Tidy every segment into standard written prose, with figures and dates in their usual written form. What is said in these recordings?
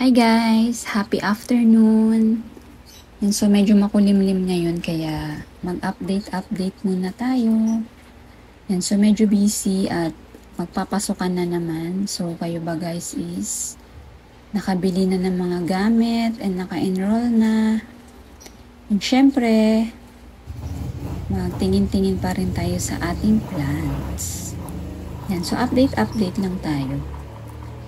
Hi guys! Happy afternoon! Yan, so medyo makulimlim ngayon kaya mag-update muna tayo. Yan, so medyo busy at magpapasokan na naman. So kayo ba guys is nakabili na ng mga gamit and naka-enroll na. And syempre, magtingin-tingin pa rin tayo sa ating plans. Yan, so update lang tayo.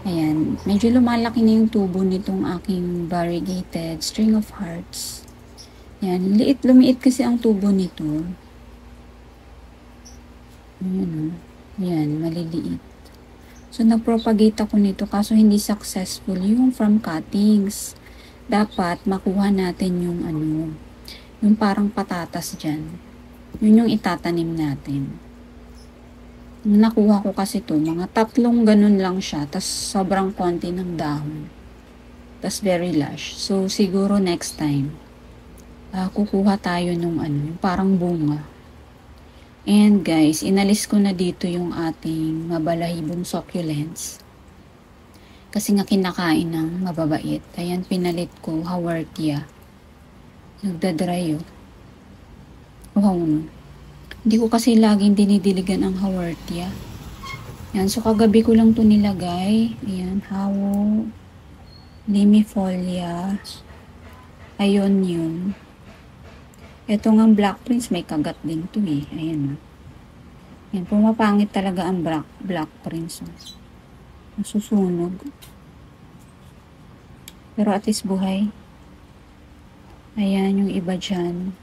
Ayan, medyo lumalaki na yung tubo nitong aking variegated string of hearts. Ayan, lumiit kasi ang tubo nito. Ayan, ayan, maliliit. So, nagpropagate ako nito kaso hindi successful yung from cuttings. Dapat makuha natin yung yung parang patatas dyan. Yun yung itatanim natin. Nakuha ko kasi to, mga 3 ganun lang siya, tas sobrang konti ng dahon. Tas very lush. So, siguro next time, kukuha tayo nung yung parang bunga. And guys, inalis ko na dito yung ating mabalahibong succulents. Kasi nga kinakain ng mababait. Ayan, pinalit ko, haworthia. Nagdadry Wow, no. Hindi ko kasi laging dinidiligan ang haworthia. Yan, so kagabi ko lang to nilagay. Ayan, hawo, limifolia, ayun yun. Ito nga black prince, may kagat din to eh. Ayan o. Yan, pumapangit talaga ang black prince. Nasusunog. Pero at least buhay. Ayan yung iba dyan.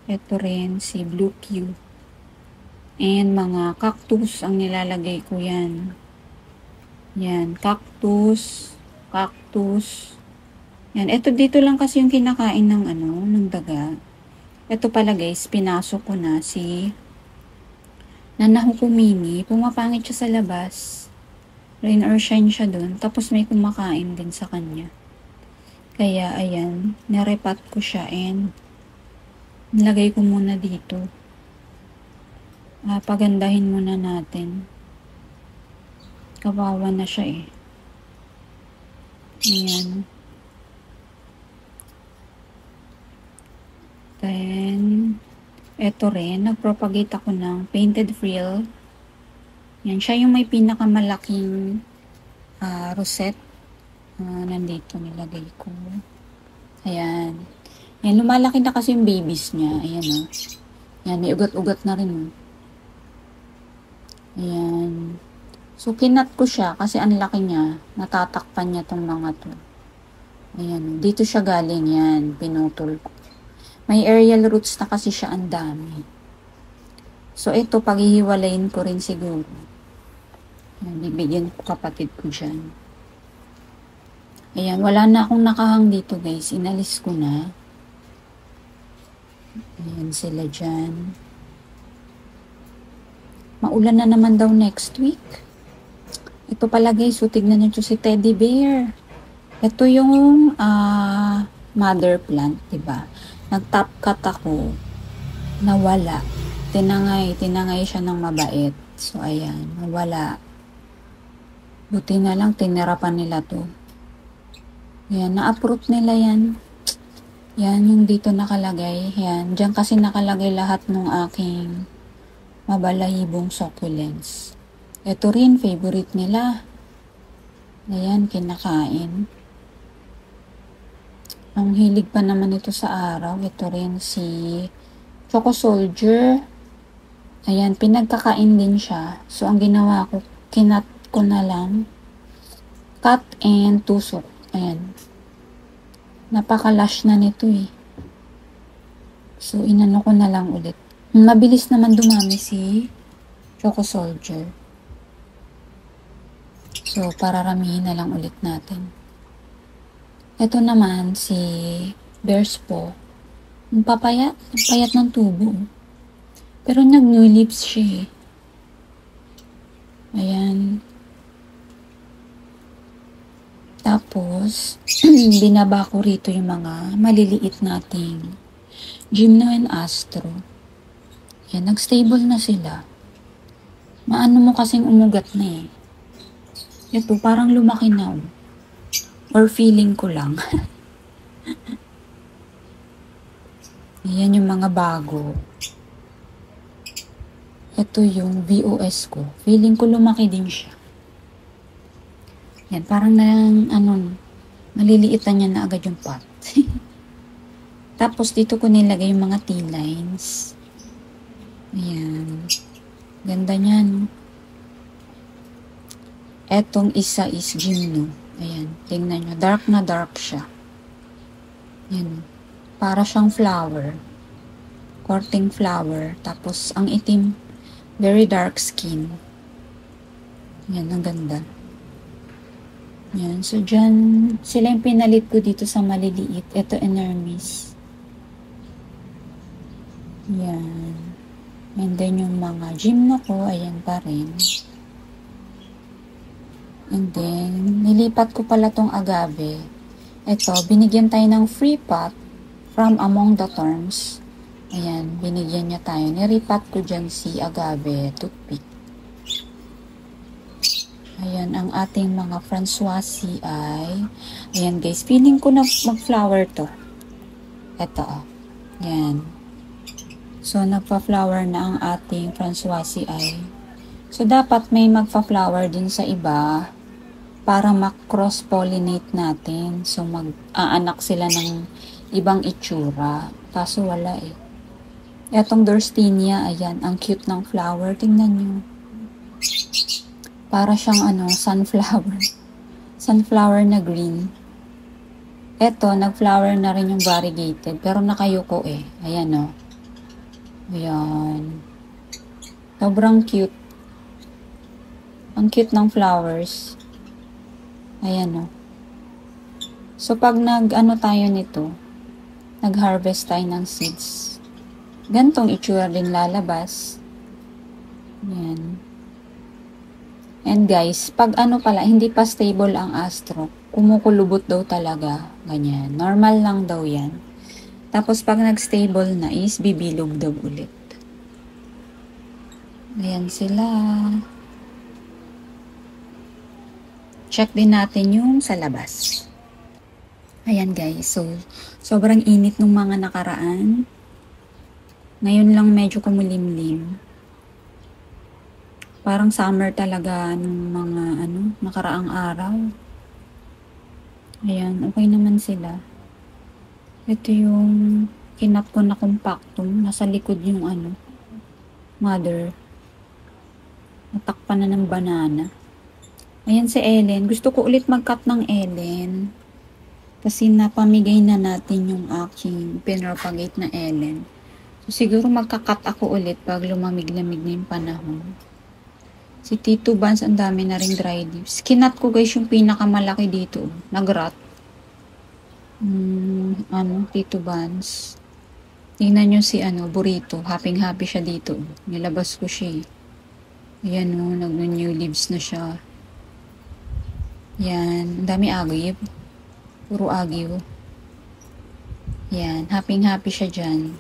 Ito rin, si Blue Q. And mga cactus ang nilalagay ko yan. Yan, cactus. Yan, ito dito lang kasi yung kinakain ng ng daga. Ito pala guys, pinasok ko na si Nanahukumini. Pumapangit siya sa labas. Rain or shine siya dun. Tapos may kumakain din sa kanya. Kaya ayan, narepat ko siya and nilagay ko muna dito. Pagandahin muna natin. Kawawa na siya eh. Ayan. Then, eto rin. Nagpropagate ako ng painted frill. Yan. Siya yung may pinakamalaking rosette. Nandito nilagay ko. Ayan. Yan, lumalaki na kasi yung babies niya. Ayan o. Yan, may ugat-ugat na rin o. Ayan. So, kinat ko siya kasi ang laki niya. Natatakpan niya tong mga to. Ayan o. Dito siya galing yan. Pinutol ko. May aerial roots na kasi siya ang dami. So, ito, paghihiwalayin ko rin siguro. Ayan, bibigyan ko kapatid ko dyan. Ayan, wala na akong nakahang dito guys. Inalis ko na. Ayan sila dyan. Maulan na naman daw next week. Ito pala guys, so tignan nyo si teddy bear. Ito yung mother plant, diba? Nag-top cut ako. Nawala. Tinangay siya ng mabait. So ayan, nawala. Buti na lang, tinirapan nila to. Ayan, na-uproot nila yan. Yan, yung dito nakalagay. Yan, dyan kasi nakalagay lahat ng aking mabalahibong succulents. Ito rin, favorite nila. Ayan, kinakain. Ang hilig pa naman ito sa araw. Ito rin si Choco Soldier. Ayan, pinagkakain din siya. So, ang ginawa ko, kinat ko na lang. Cut and tusok. Ayan. Napaka-lush na nito eh. So, inano ko na lang ulit. Mabilis naman dumami si Choco Soldier. So, pararamihin na lang ulit natin. Ito naman si Bear's Paw. Ang payat ng tubo. Pero nag-new leaves siya eh. Ayan. Tapos, binaba ko rito yung mga maliliit nating Gymno and Astro. Yan, nag-stable na sila. Maano mo kasing umugat na eh. Ito, parang lumaki na. Or feeling ko lang. Ayan yung mga bago. Ito yung VOS ko. Feeling ko lumaki din siya. Yan, parang maliliitan niya na agad yung pot. Tapos dito ko nilagay yung mga T-lines. Ayan. Ganda niyan. Etong isa is Gymno. Ayan, tingnan nyo. Dark na dark siya. Ayan. Para siyang flower. Courting flower. Tapos, ang itim, very dark skin. Ayan, ang ganda. Ayan, so dyan, sila yung pinalit ko dito sa maliliit. Ito, Hermes. Ayan. And then, yung mga Gymno ko, ayan pa rin. And then, nilipat ko pala tong agave. Ito, binigyan tayo ng free pot from among the terms. Ayan, binigyan niya tayo. Niripat ko dyan si agave toothpick. Ayan, ang ating mga Françoise ay, ayan guys, feeling ko na mag-flower to. Ito, ayan. So, nagpa-flower na ang ating Françoise ay. So, dapat may magpa-flower din sa iba para mag-cross-pollinate natin. So, mag-aanak sila ng ibang itsura. Kaso wala eh. Etong Dorstinia, ayan, ang cute ng flower. Tingnan nyo. Para siyang sunflower. Sunflower na green. Eto, nag-flower na rin yung variegated. Pero nakayuko eh. Ayan o. Ayan. Sobrang cute. Ang cute ng flowers. Ayan o. So, pag tayo nito, nag-harvest tayo ng seeds. Gantong itsura din lalabas. Ayan. And guys, pag hindi pa stable ang astro, kumukulubot daw talaga. Ganyan. Normal lang daw yan. Tapos pag nag-stable na is bibilog daw ulit. Ayan sila. Check din natin yung sa labas. Ayan guys. So, sobrang init nung mga nakaraan. Ngayon lang medyo kumulimlim. Parang summer talaga nung mga nakaraang araw. Ayan, okay naman sila. Ito yung kinap ko na compactum. Nasa likod yung mother. Natakpan na ng banana. Ayan si Ellen. Gusto ko ulit mag-cut ng Ellen. Kasi napamigay na natin yung aking pinropagate na Ellen. So, siguro magka-cut ako ulit pag lumamig-lamig na yung panahon. Si Tito Vance, ang dami na ring dry leaves. Kinat ko guys yung pinakamalaki dito. Nag-rot. Tito Vance. Tingnan nyo si Burrito. Happy-happy siya dito. Nilabas ko siya. Ayan o, nag-new leaves na siya. Yan. Ang dami agib. Puro agib. Yan. Happy-happy siya dyan.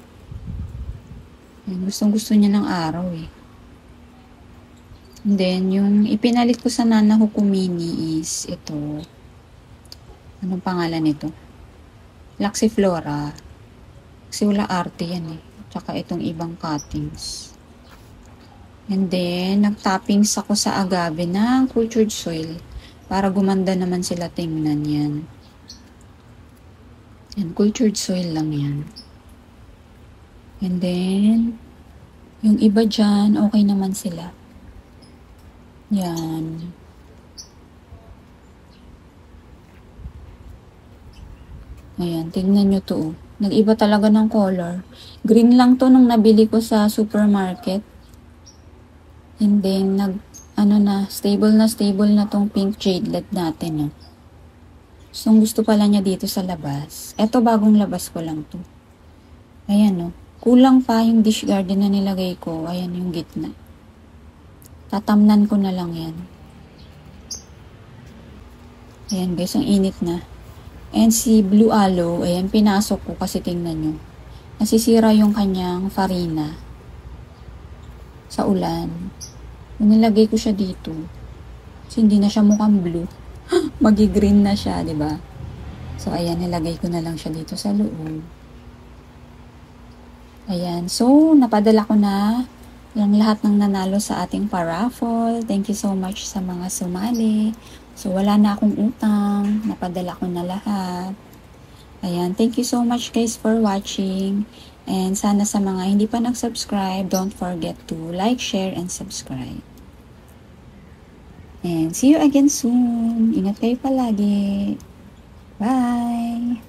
Yan. Gustong-gusto niya ng araw eh. And then, yung ipinalit ko sa Nana Hukumini is ito. Anong pangalan nito? Laxiflora. Kasi wala arte yan eh. Tsaka itong ibang cuttings. And then, nag-toppings ako sa agave ng cultured soil. Para gumanda naman sila tingnan yan. And cultured soil lang yan. And then, yung iba dyan, okay naman sila. Yan. Ayan, tignan nyo to. Nag-iba talaga ng color. Green lang to nung nabili ko sa supermarket. And then, stable na tong pink jadelet natin. So, gusto pala niya dito sa labas. Eto, bagong labas ko lang to. Ayan, kulang pa yung dish garden na nilagay ko. Ayan yung gitna. Tatamnan ko na lang yan. Ayan guys, ang init na. And si Blue Aloe, ayan, pinasok ko kasi tingnan nyo. Nasisira yung kanyang farina. Sa ulan. Nilagay ko siya dito. Kasi hindi na siya mukhang blue. Magi-green na siya, 'di ba? So, ayan, nilagay ko na lang siya dito sa loob. Ayan. So, napadala ko na yung lahat ng nanalo sa ating paraffle. Thank you so much sa mga sumali. So, wala na akong utang. Napadala ko na lahat. Ayan. Thank you so much guys for watching. And sana sa mga hindi pa nag-subscribe, don't forget to like, share, and subscribe. And see you again soon. Ingat kayo palagi. Bye!